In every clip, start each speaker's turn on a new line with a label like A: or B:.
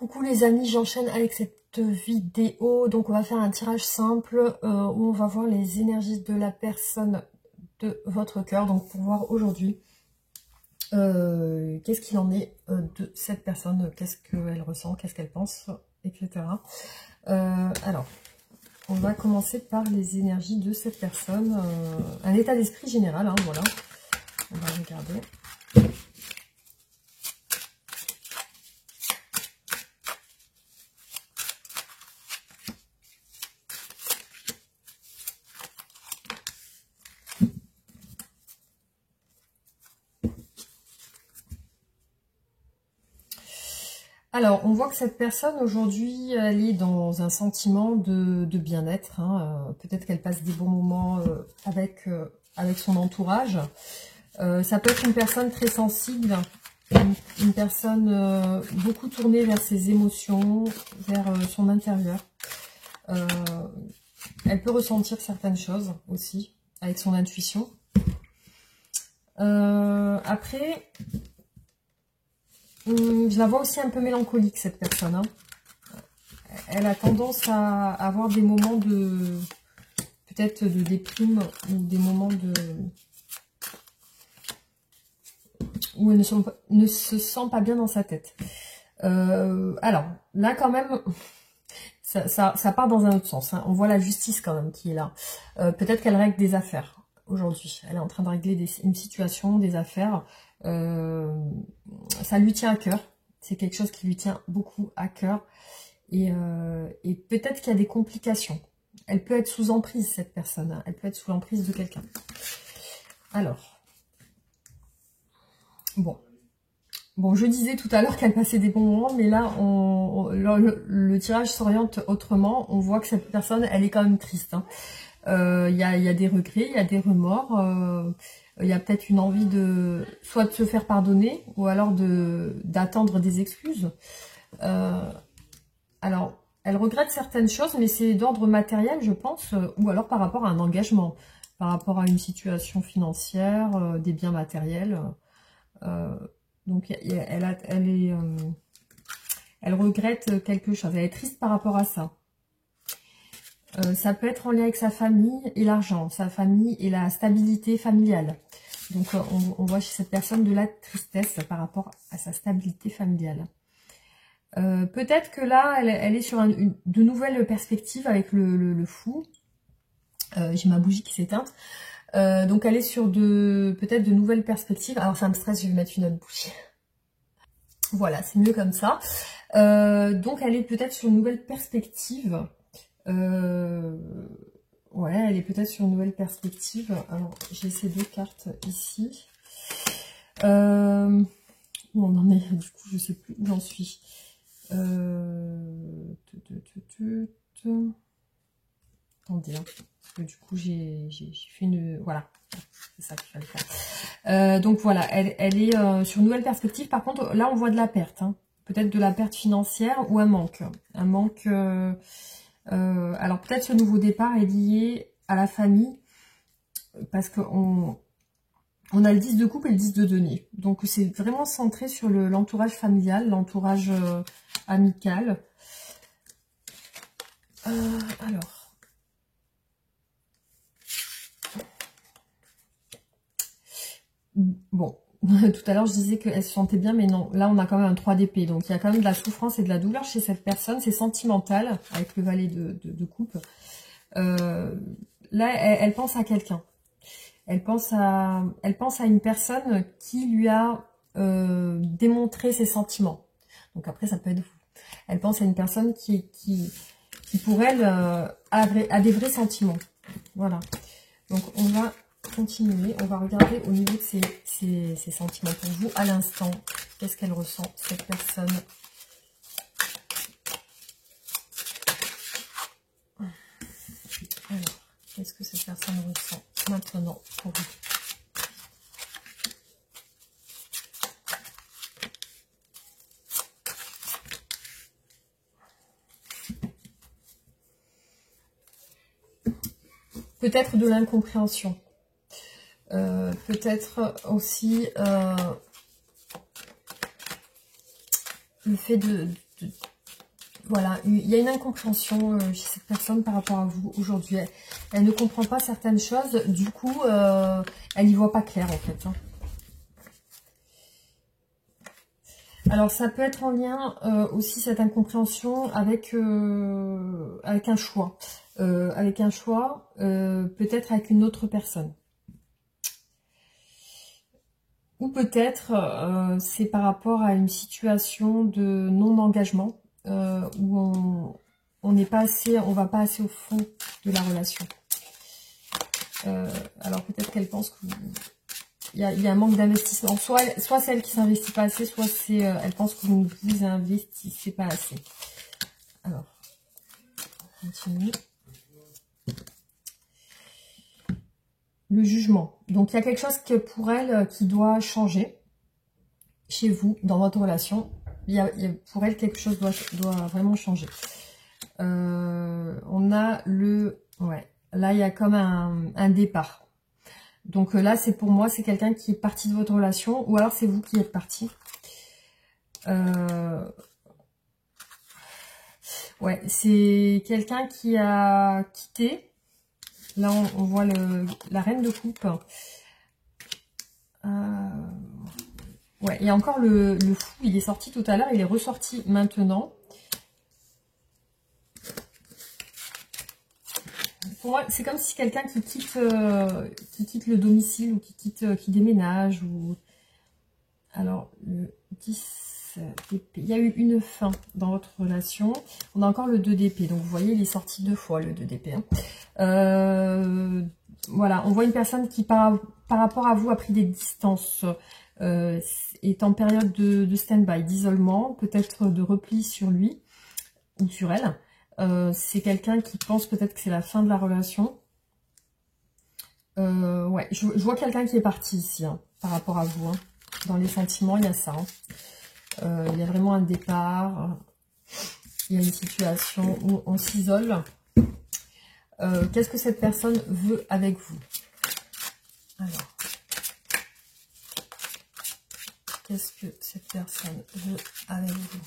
A: Coucou les amis, j'enchaîne avec cette vidéo. Donc on va faire un tirage simple où on va voir les énergies de la personne de votre cœur. Donc pour voir aujourd'hui qu'est-ce qu'il en est de cette personne, qu'est-ce qu'elle ressent, qu'est-ce qu'elle pense, etc. Alors, on va commencer par les énergies de cette personne. Un état d'esprit général, hein, voilà. On va regarder. Alors, on voit que cette personne, aujourd'hui, elle est dans un sentiment de bien-être. Hein. Peut-être qu'elle passe des bons moments avec son entourage. Ça peut être une personne très sensible, une personne beaucoup tournée vers ses émotions, vers son intérieur. Elle peut ressentir certaines choses aussi, avec son intuition. Après... je la vois aussi un peu mélancolique, cette personne. Hein. Elle a tendance à avoir des moments de... peut-être de déprime ou des moments de... où elle ne se sent pas bien dans sa tête. Alors, là quand même, ça part dans un autre sens. Hein. On voit la justice quand même qui est là. Peut-être qu'elle règle des affaires aujourd'hui. Elle est en train de régler une situation, des affaires. Ça lui tient à cœur, c'est quelque chose qui lui tient beaucoup à cœur et peut-être qu'il y a des complications. Elle peut être sous emprise, cette personne, hein. Elle peut être sous l'emprise de quelqu'un. Alors, bon, je disais tout à l'heure qu'elle passait des bons moments, mais là, le tirage s'oriente autrement. On voit que cette personne, elle est quand même triste. Hein. Il y a des regrets, il y a des remords, il y a peut-être une envie de soit de se faire pardonner ou alors d'attendre des excuses. Alors, elle regrette certaines choses, mais c'est d'ordre matériel, je pense, ou alors par rapport à un engagement, par rapport à une situation financière, des biens matériels. Donc, elle regrette quelque chose, elle est triste par rapport à ça. Ça peut être en lien avec sa famille et l'argent, sa famille et la stabilité familiale. Donc on voit chez cette personne de la tristesse par rapport à sa stabilité familiale. Peut-être que là, elle est sur de nouvelles perspectives avec le fou. J'ai ma bougie qui s'est éteinte. Donc elle est sur peut-être de nouvelles perspectives. Alors ça me stresse, je vais mettre une autre bougie. Voilà, c'est mieux comme ça. Donc elle est peut-être sur une nouvelle perspective. Ouais, elle est peut-être sur une nouvelle perspective. Alors, j'ai ces deux cartes ici. Où on en est, du coup, je sais plus où j'en suis. Attendez, hein, parce que du coup, j'ai fait une... Voilà, c'est ça qu'il fallait faire. Donc voilà, elle est sur une nouvelle perspective. Par contre, là, on voit de la perte. Hein. Peut-être de la perte financière ou un manque. Un manque... alors peut-être ce nouveau départ est lié à la famille, parce qu'on a le 10 de coupe et le 10 de denier. Donc c'est vraiment centré sur l'entourage familial, l'entourage amical. Alors. Bon, tout à l'heure je disais qu'elle se sentait bien, mais non. Là on a quand même un 3 d'épée, donc il y a quand même de la souffrance et de la douleur chez cette personne. C'est sentimental, avec le valet de coupe. Là, elle pense à quelqu'un. Elle pense à une personne qui lui a démontré ses sentiments. Donc après, ça peut être vous. Elle pense à une personne qui pour elle, a des vrais sentiments. Voilà. Donc on va continuer. On va regarder au niveau de ses sentiments pour vous à l'instant. Qu'est-ce qu'elle ressent, cette personne ? Alors, qu'est-ce que cette personne ressent maintenant pour vous? Peut-être de l'incompréhension. Peut-être aussi le fait Voilà, il y a une incompréhension chez cette personne par rapport à vous aujourd'hui. Elle ne comprend pas certaines choses, du coup, elle n'y voit pas clair en fait. Hein. Alors, ça peut être en lien aussi, cette incompréhension, avec un choix. Avec un choix, peut-être avec une autre personne. Ou peut-être, c'est par rapport à une situation de non-engagement, où on n'est pas assez, on va pas assez au fond de la relation. Alors peut-être qu'elle pense qu'il y a un manque d'investissement. Soit c'est elle qui s'investit pas assez, soit c'est elle pense que vous ne vous investissez pas assez. Alors, on continue. Le jugement. Donc il y a quelque chose que pour elle qui doit changer chez vous, dans votre relation. Pour elle, quelque chose doit vraiment changer. On a le... Ouais, là, il y a comme un départ. Donc là, c'est pour moi, c'est quelqu'un qui est parti de votre relation, ou alors c'est vous qui êtes parti. Ouais, c'est quelqu'un qui a quitté. Là, on voit la reine de coupe. Ouais, il y a encore le fou, il est sorti tout à l'heure, il est ressorti maintenant. Pour moi, c'est comme si quelqu'un qui quitte le domicile, ou qui déménage, ou... Alors, le 10 d'épée. Il y a eu une fin dans votre relation. On a encore le 2 d'épée. Donc, vous voyez, il est sorti 2 fois, le 2 d'épée. Hein. Voilà, on voit une personne qui, par rapport à vous, a pris des distances. Est en période de stand-by, d'isolement, peut-être de repli sur lui ou sur elle. C'est quelqu'un qui pense peut-être que c'est la fin de la relation. Ouais, je vois quelqu'un qui est parti ici, hein, par rapport à vous. Hein. Dans les sentiments, il y a ça. Hein. Il y a vraiment un départ. Il y a une situation où on s'isole. Qu'est-ce que cette personne veut avec vous? Alors, qu'est-ce que cette personne veut avec vous?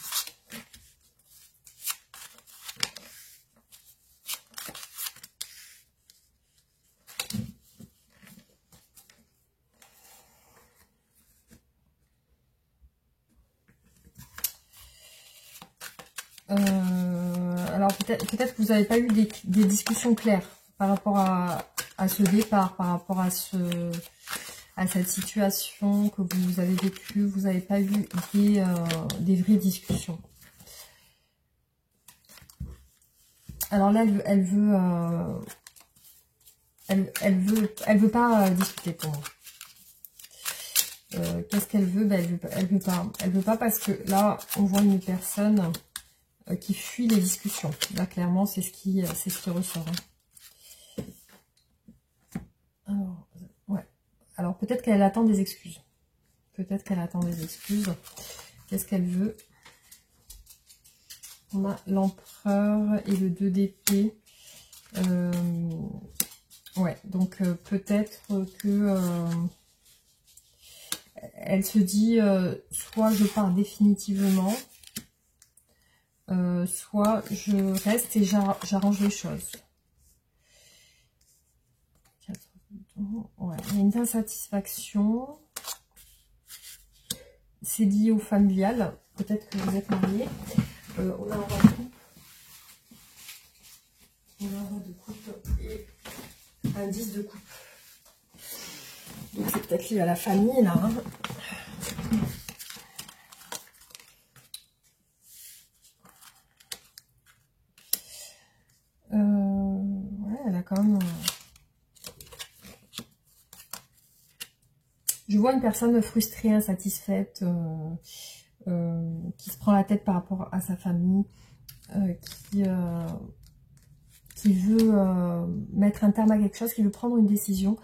A: Alors peut-être que vous n'avez pas eu des discussions claires par rapport à ce départ, par rapport à cette situation que vous avez vécue. Vous n'avez pas eu des vraies discussions. Alors là, elle veut pas discuter pour moi. Qu'est-ce qu'elle veut? Ben, elle veut pas parce que là, on voit une personne qui fuit les discussions. Là, clairement, c'est ce qui ressort. Hein. Alors, ouais. Alors, peut-être qu'elle attend des excuses. Peut-être qu'elle attend des excuses. Qu'est-ce qu'elle veut? On a l'empereur et le 2 d'épée. Ouais, donc peut-être que elle se dit soit je pars définitivement, soit je reste et j'arrange les choses. Ouais, il y a une insatisfaction. C'est lié au familial. Peut-être que vous êtes mariés. On a un roi de coupe. On a un roi de coupe et un 10 de coupe. Donc c'est peut-être lié à la famille là. Hein. Ouais, elle a quand même... Je vois une personne frustrée, insatisfaite, qui se prend la tête par rapport à sa famille, qui veut mettre un terme à quelque chose, qui veut prendre une décision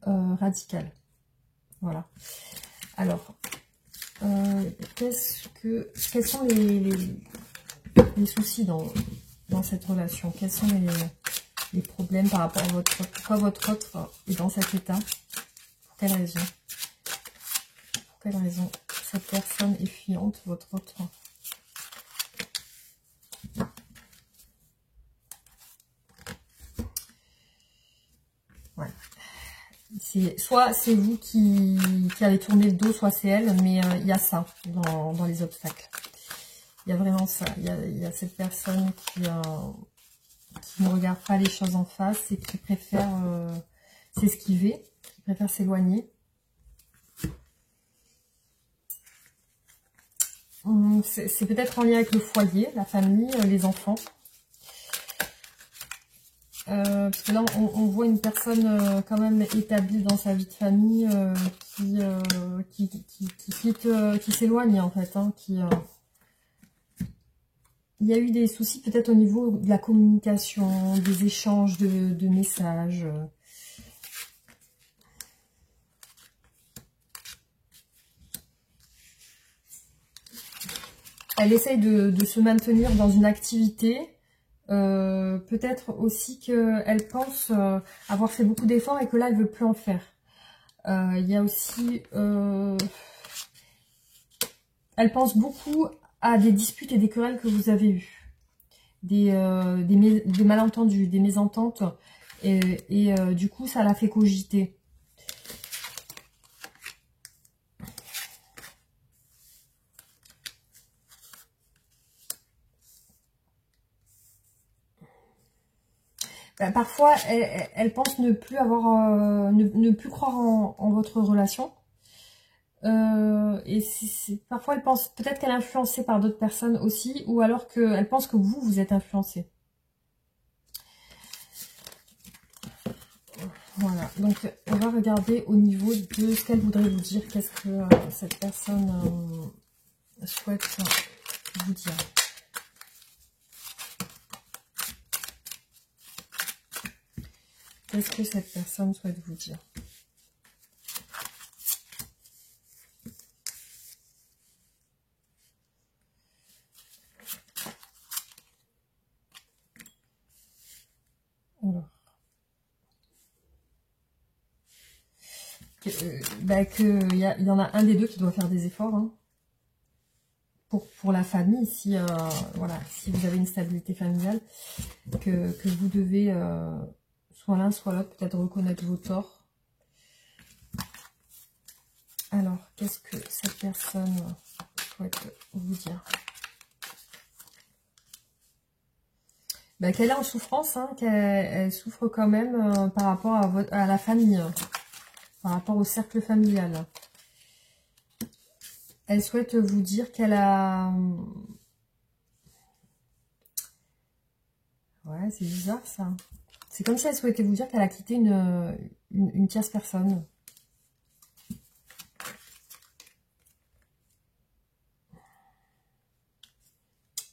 A: radicale. Voilà. Alors, quels sont les soucis dans cette relation? Quels sont les problèmes par rapport à votre autre? Pourquoi votre autre est dans cet état? Pour quelle raison? Pour quelle raison cette personne est fuyante, votre autre? Soit c'est vous qui avez tourné le dos, soit c'est elle, mais il y a ça dans les obstacles. Il y a vraiment ça. Il y a cette personne qui ne regarde pas les choses en face et qui préfère s'esquiver, qui préfère s'éloigner. C'est peut-être en lien avec le foyer, la famille, les enfants. Parce que là, on voit une personne quand même établie dans sa vie de famille qui s'éloigne en fait. Hein, il y a eu des soucis peut-être au niveau de la communication, des échanges de messages. Elle essaye de se maintenir dans une activité. Peut-être aussi qu'elle pense avoir fait beaucoup d'efforts et que là, elle veut plus en faire. Il y a aussi... elle pense beaucoup à des disputes et des querelles que vous avez eues. Des malentendus, des mésententes. Et du coup, ça la fait cogiter. Ben, parfois, elle pense ne plus avoir, ne plus croire en votre relation. Et parfois, elle pense peut-être qu'elle est influencée par d'autres personnes aussi, ou alors qu'elle pense que vous êtes influencé. Voilà, donc on va regarder au niveau de ce qu'elle voudrait vous dire. Qu'est-ce que cette personne souhaite vous dire. Qu'est-ce que cette personne souhaite vous dire? Alors. Il y en a un des deux qui doit faire des efforts hein, pour la famille, si, voilà, si vous avez une stabilité familiale, que vous devez, soit l'un soit l'autre, peut-être reconnaître vos torts. Alors, qu'est-ce que cette personne souhaite vous dire? Qu'elle est en souffrance, hein, qu'elle souffre quand même par rapport à la famille, par rapport au cercle familial. Elle souhaite vous dire qu'elle a... Ouais, c'est bizarre ça. C'est comme si elle souhaitait vous dire qu'elle a quitté une tierce personne.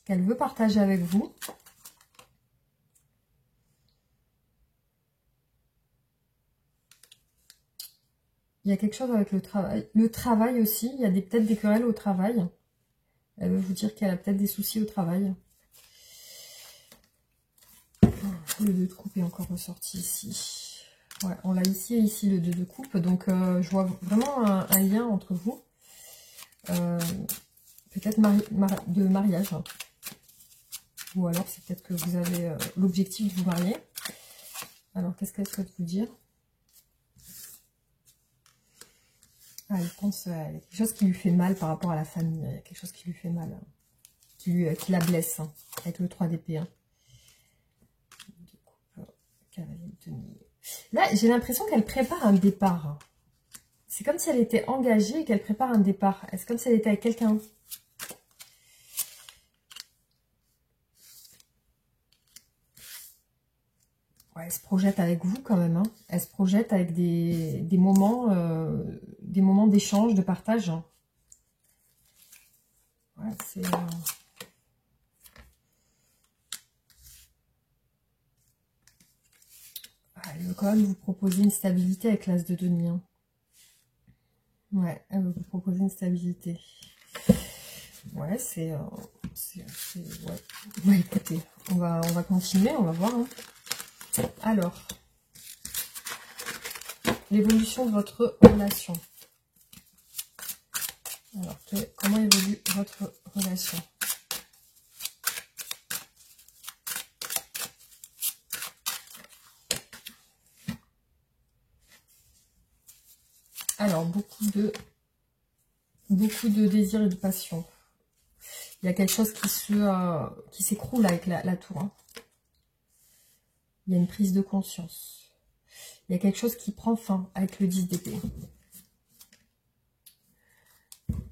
A: Qu'elle veut partager avec vous. Il y a quelque chose avec le travail. Le travail aussi, il y a peut-être des querelles au travail. Elle veut vous dire qu'elle a peut-être des soucis au travail. Le 2 de coupe est encore ressorti ici. Ouais, on l'a ici et ici, le 2 de coupe. Donc, je vois vraiment un lien entre vous. Peut-être de mariage. Ou alors, c'est peut-être que vous avez l'objectif de vous marier. Alors, qu'est-ce qu'elle souhaite vous dire? Ah, il pense qu'il y a quelque chose qui lui fait mal par rapport à la famille. Il y a quelque chose qui lui fait mal. Hein, qui la blesse. Hein, avec le 3 d'épée. Hein. Là, j'ai l'impression qu'elle prépare un départ. Hein. C'est comme si elle était engagée et qu'elle prépare un départ. C'est comme si elle était avec quelqu'un. Ouais, elle se projette avec vous quand même. Hein. Elle se projette avec des moments d'échange, de partage. Hein. Ouais, c'est... Elle veut quand même vous proposer une stabilité avec l'As de denier. Hein. Ouais, elle veut vous proposer une stabilité. Ouais, c'est... ouais. Ouais, écoutez, on va continuer, on va voir. Hein. Alors, l'évolution de votre relation. Alors, comment évolue votre relation? Alors, beaucoup de désir et de passion. Il y a quelque chose qui s'écroule avec la tour. Hein. Il y a une prise de conscience. Il y a quelque chose qui prend fin avec le 10 d'épée.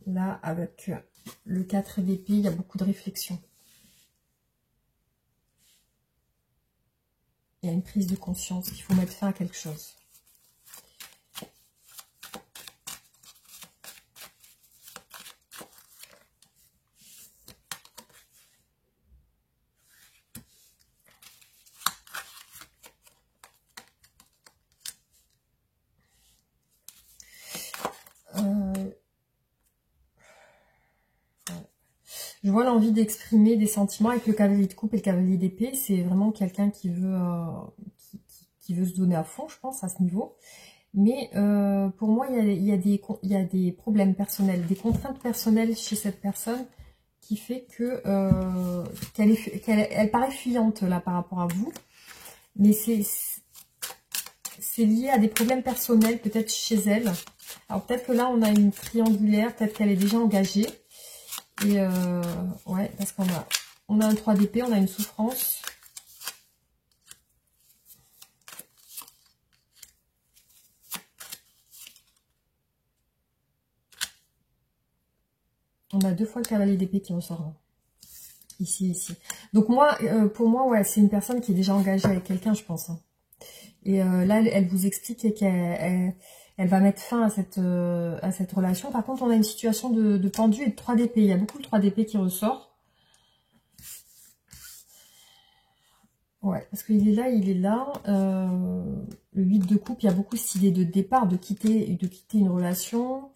A: Là, avec le 4 d'épée, il y a beaucoup de réflexion. Il y a une prise de conscience qu'il faut mettre fin à quelque chose. Je vois l'envie d'exprimer des sentiments avec le cavalier de coupe et le cavalier d'épée. C'est vraiment quelqu'un qui veut se donner à fond, je pense, à ce niveau. Mais pour moi, il y a des problèmes personnels, des contraintes personnelles chez cette personne qui fait que qu'elle paraît fuyante là par rapport à vous. Mais c'est lié à des problèmes personnels, peut-être chez elle. Alors peut-être que là, on a une triangulaire, peut-être qu'elle est déjà engagée. Et ouais, parce qu'on a un 3 d'épée, on a une souffrance. On a 2 fois le cavalier d'épée qui ressort. Hein. Ici. Donc moi, pour moi, ouais, c'est une personne qui est déjà engagée avec quelqu'un, je pense. Hein. Et là, elle vous explique qu'elle va mettre fin à cette relation. Par contre, on a une situation de pendu et de 3 d'épée. Il y a beaucoup de 3 d'épée qui ressort. Ouais, parce qu'il est là, il est là. Le 8 de coupe, il y a beaucoup cette idée de départ, de quitter une relation.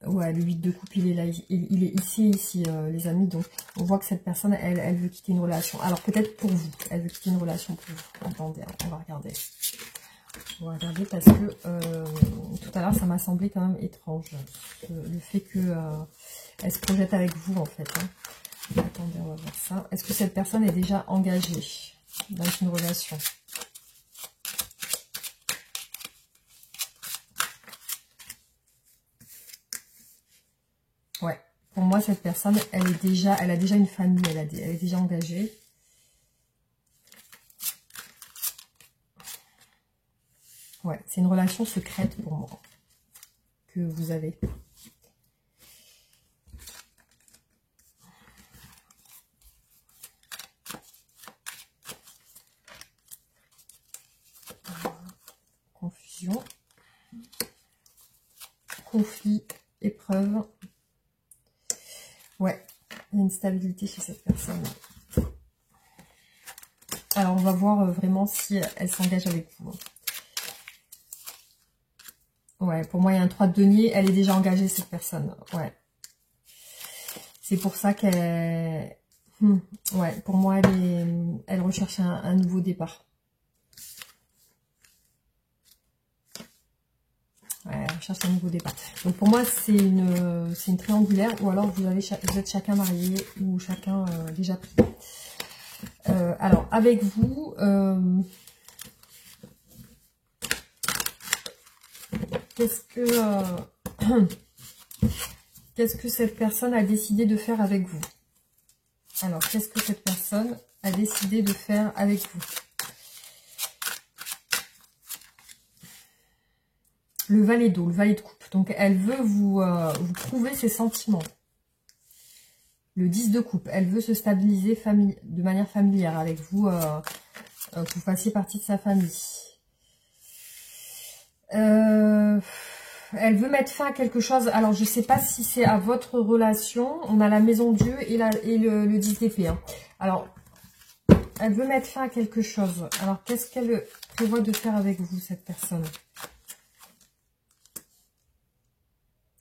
A: Ouais, le 8 de coupe, il est là, il est ici, les amis. Donc, on voit que cette personne, elle veut quitter une relation. Alors, peut-être pour vous, elle veut quitter une relation pour vous. Attendez, on va regarder. On va regarder parce que tout à l'heure, ça m'a semblé quand même étrange. Le fait que elle se projette avec vous, en fait. Hein. Attendez, on va voir ça. Est-ce que cette personne est déjà engagée dans une relation ? Ouais. Pour moi, cette personne, elle a déjà une famille, elle est déjà engagée. Ouais, c'est une relation secrète pour moi que vous avez. Confusion, conflit, épreuve. Ouais, il y a une stabilité chez cette personne. Alors, on va voir vraiment si elle s'engage avec vous. Ouais, pour moi, il y a un 3 de denier. Elle est déjà engagée, cette personne. Ouais. C'est pour ça qu'elle... Ouais, pour moi, elle recherche un nouveau départ. Ouais, elle recherche un nouveau départ. Donc, pour moi, c'est une triangulaire. Ou alors, vous êtes chacun marié ou chacun déjà pris. Alors, avec vous... Qu'est-ce que cette personne a décidé de faire avec vous? Alors, qu'est-ce que cette personne a décidé de faire avec vous? Le valet d'eau, le valet de coupe. Donc, elle veut vous prouver ses sentiments. Le 10 de coupe. Elle veut se stabiliser de manière familière avec vous, que vous fassiez partie de sa famille. Elle veut mettre fin à quelque chose. Alors, je ne sais pas si c'est à votre relation. On a la maison Dieu et le 10 d'épée. Hein. Alors, elle veut mettre fin à quelque chose. Alors, qu'est-ce qu'elle prévoit de faire avec vous, cette personne?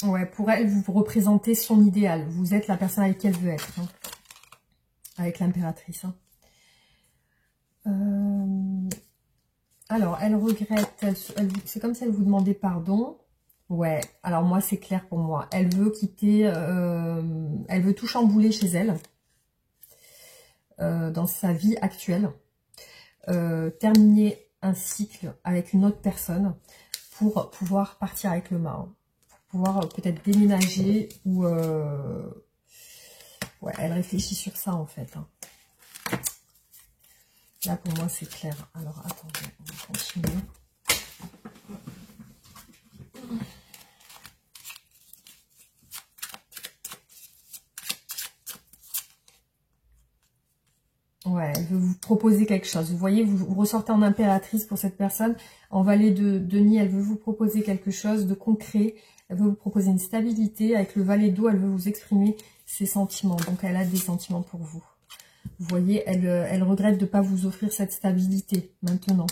A: Ouais, pour elle, vous représentez son idéal. Vous êtes la personne avec qui elle veut être. Hein. Avec l'impératrice. Hein. Alors, elle regrette. C'est comme si elle vous demandait pardon. Ouais, alors moi, c'est clair pour moi. Elle veut quitter... elle veut tout chambouler chez elle. Dans sa vie actuelle. Terminer un cycle avec une autre personne pour pouvoir partir avec le mât. Hein. Pour pouvoir peut-être déménager ou... Ouais, elle réfléchit sur ça en fait. Hein. Là, pour moi, c'est clair. Alors, attendez, on va continuer. Ouais, elle veut vous proposer quelque chose. Vous voyez, vous ressortez en impératrice pour cette personne. En valet de Denis, elle veut vous proposer quelque chose de concret. Elle veut vous proposer une stabilité. Avec le valet d'eau, elle veut vous exprimer ses sentiments. Donc, elle a des sentiments pour vous. Vous voyez, elle regrette de ne pas vous offrir cette stabilité maintenant.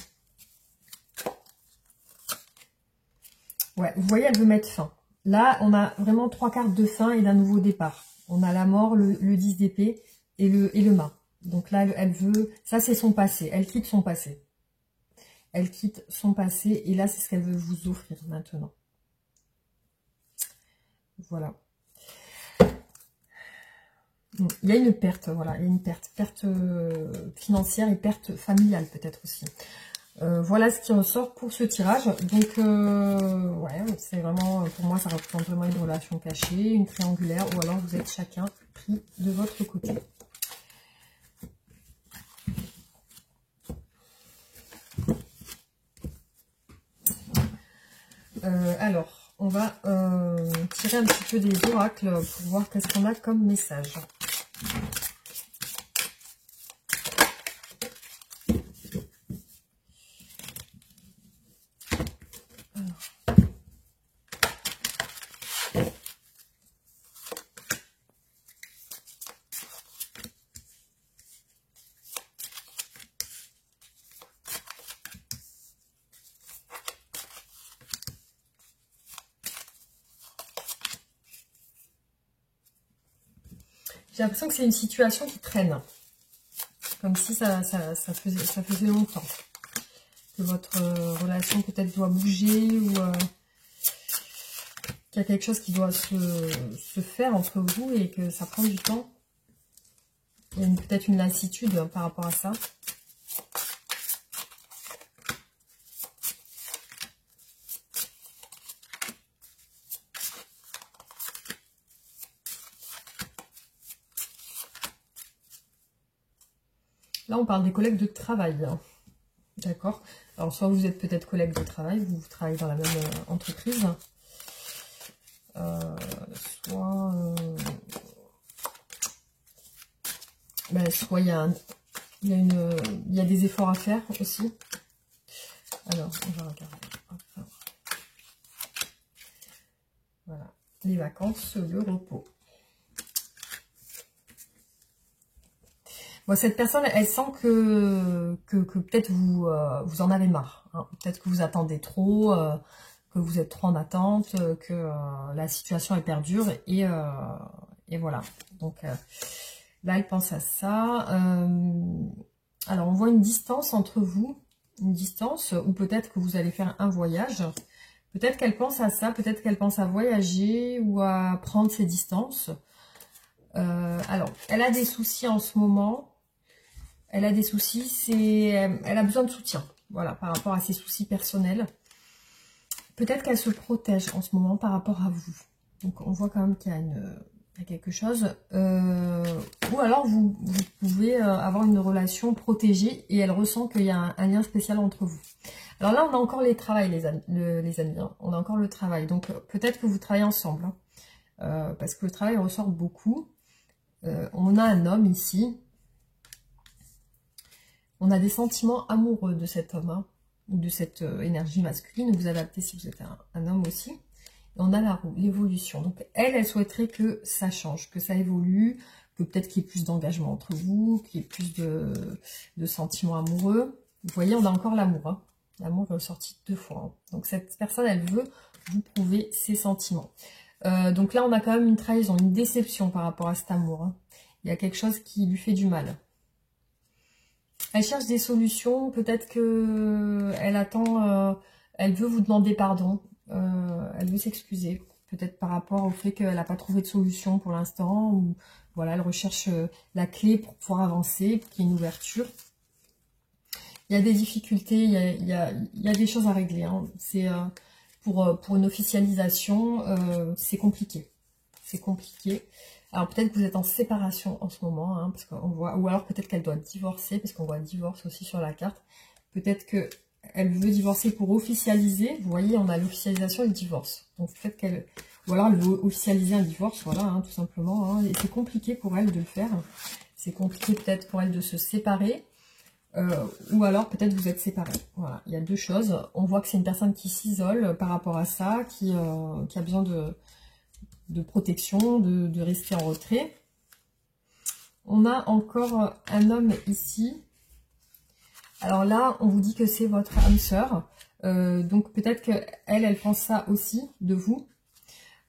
A: Ouais, vous voyez, elle veut mettre fin. Là, on a vraiment 3 cartes de fin et d'un nouveau départ. On a la mort, le 10 d'épée et le mât. Donc là, elle veut... Ça, c'est son passé. Elle quitte son passé. Elle quitte son passé. Et là, c'est ce qu'elle veut vous offrir maintenant. Voilà. Il y a une perte, voilà. Il y a une perte. Perte financière et perte familiale, peut-être aussi. Voilà ce qui ressort pour ce tirage. Donc, ouais, c'est vraiment... Pour moi, ça représente vraiment une relation cachée, une triangulaire. Ou alors, vous êtes chacun pris de votre côté. Alors, on va tirer un petit peu des oracles pour voir qu'est-ce qu'on a comme message. J'ai l'impression que c'est une situation qui traîne. Comme si ça faisait longtemps. Que votre relation peut-être doit bouger ou qu'il y a quelque chose qui doit se faire entre vous et que ça prend du temps. Il y a peut-être une lassitude par rapport à ça. Là, on parle des collègues de travail. D'accord. Alors, soit vous êtes peut-être collègue de travail, vous travaillez dans la même entreprise. Soit il y a des efforts à faire aussi. Alors, on va regarder. Hop. Voilà. Les vacances, le repos. Bon, cette personne, elle sent que peut-être vous en avez marre. Hein. Peut-être que vous attendez trop, que vous êtes trop en attente, que la situation est perdure. Et voilà. Donc, là, elle pense à ça. Alors, on voit une distance entre vous. Une distance, ou peut-être que vous allez faire un voyage. Peut-être qu'elle pense à ça. Peut-être qu'elle pense à voyager ou à prendre ses distances. Alors, elle a des soucis en ce moment. Elle a des soucis, elle a besoin de soutien, voilà, par rapport à ses soucis personnels. Peut-être qu'elle se protège en ce moment par rapport à vous. Donc, on voit quand même qu'il y a quelque chose. Ou alors, vous pouvez avoir une relation protégée et elle ressent qu'il y a un lien spécial entre vous. Alors là, on a encore les travails, les amis. Hein. On a encore le travail. Donc, peut-être que vous travaillez ensemble. Hein. Parce que le travail ressort beaucoup. On a un homme ici. On a des sentiments amoureux de cet homme, hein, ou de cette énergie masculine. Vous adaptez si vous êtes un homme aussi. Et on a la roue, l'évolution. Donc, elle souhaiterait que ça change, que ça évolue, que peut-être qu'il y ait plus d'engagement entre vous, qu'il y ait plus de sentiments amoureux. Vous voyez, on a encore l'amour. Hein. L'amour est ressorti 2 fois. Hein. Donc, cette personne, elle veut vous prouver ses sentiments. Donc là, on a quand même une trahison, une déception par rapport à cet amour. Hein. Il y a quelque chose qui lui fait du mal. Elle cherche des solutions, peut-être que elle attend, elle veut vous demander pardon, elle veut s'excuser, peut-être par rapport au fait qu'elle n'a pas trouvé de solution pour l'instant, ou voilà, elle recherche la clé pour pouvoir avancer, qu'il y ait une ouverture. Il y a des difficultés, il y a des choses à régler, hein. pour une officialisation, c'est compliqué. C'est compliqué. Alors peut-être que vous êtes en séparation en ce moment, hein, parce qu'on voit, ou alors peut-être qu'elle doit divorcer, parce qu'on voit divorce aussi sur la carte. Peut-être que elle veut divorcer pour officialiser. Vous voyez, on a l'officialisation et le divorce. Donc peut-être qu'elle, ou alors elle veut officialiser un divorce, voilà, hein, tout simplement. Hein, et c'est compliqué pour elle de le faire. C'est compliqué peut-être pour elle de se séparer. Ou alors peut-être vous êtes séparés. Voilà, il y a deux choses. On voit que c'est une personne qui s'isole par rapport à ça, qui a besoin de protection, de rester en retrait. On a encore un homme ici. Alors là, on vous dit que c'est votre âme sœur. Donc peut-être qu'elle pense ça aussi de vous.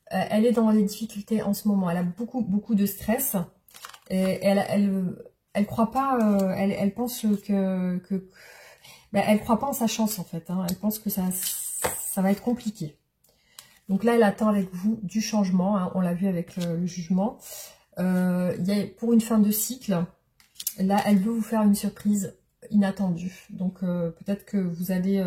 A: Elle est dans les difficultés en ce moment. Elle a beaucoup de stress. Et elle croit pas, elle pense que ben, elle croit pas en sa chance en fait. Hein. Elle pense que ça va être compliqué. Donc là, elle attend avec vous du changement. Hein. On l'a vu avec le jugement. Pour une fin de cycle, là, elle veut vous faire une surprise inattendue. Donc peut-être que vous allez...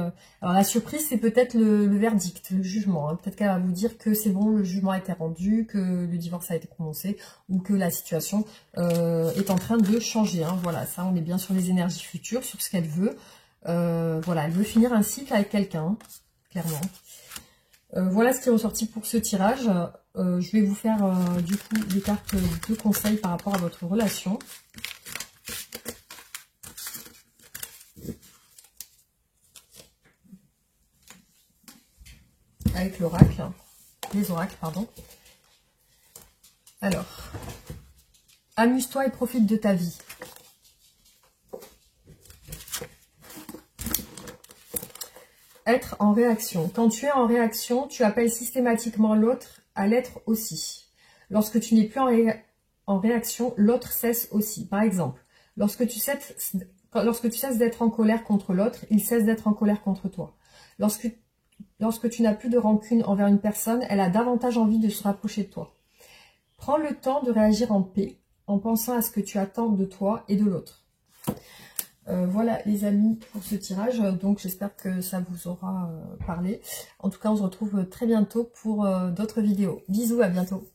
A: Alors la surprise, c'est peut-être le verdict, le jugement. Hein. Peut-être qu'elle va vous dire que c'est bon, le jugement a été rendu, que le divorce a été prononcé, ou que la situation est en train de changer. Hein. Voilà, ça, on est bien sur les énergies futures, sur ce qu'elle veut. Voilà, elle veut finir un cycle avec quelqu'un, hein, clairement. Voilà ce qui est ressorti pour ce tirage. Je vais vous faire du coup des cartes de conseils par rapport à votre relation. Avec l'oracle, les oracles, pardon. Alors, amuse-toi et profite de ta vie. Être en réaction. Quand tu es en réaction, tu appelles systématiquement l'autre à l'être aussi. Lorsque tu n'es plus en réaction, l'autre cesse aussi. Par exemple, lorsque tu cesses d'être en colère contre l'autre, il cesse d'être en colère contre toi. Lorsque tu n'as plus de rancune envers une personne, elle a davantage envie de se rapprocher de toi. Prends le temps de réagir en paix, en pensant à ce que tu attends de toi et de l'autre. Voilà les amis pour ce tirage, donc j'espère que ça vous aura parlé. En tout cas, on se retrouve très bientôt pour d'autres vidéos. Bisous, à bientôt.